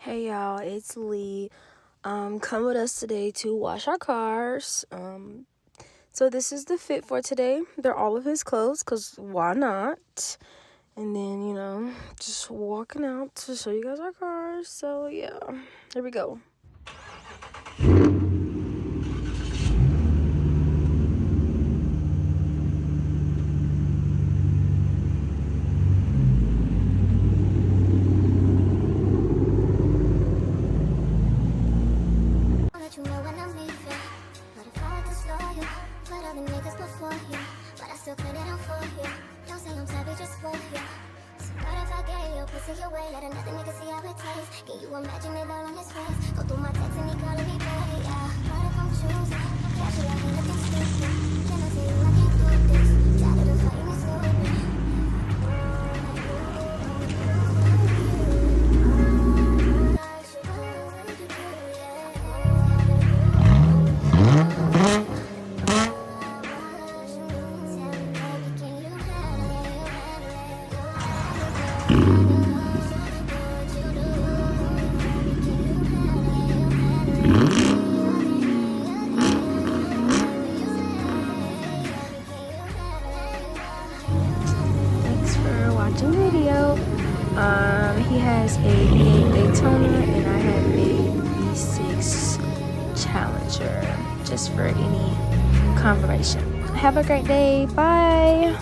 Hey y'all, it's Lee. Come with us today to wash our cars. So this is the fit for today. They're all of his clothes, cause why not? And then, just walking out to show you guys our cars. So yeah, here we go. Your way, let another nigga see how it tastes. Can you imagine it all on his face? Go through my text and he calling me baby. Yeah, right if I'm choosing. Catch it out and looking stupid. Can I tell you I can't do this? Tired of the fighting and stupid. Thanks for watching the video. He has a V8 Daytona and I have a V6 Challenger, just for any confirmation. Have a great day. Bye.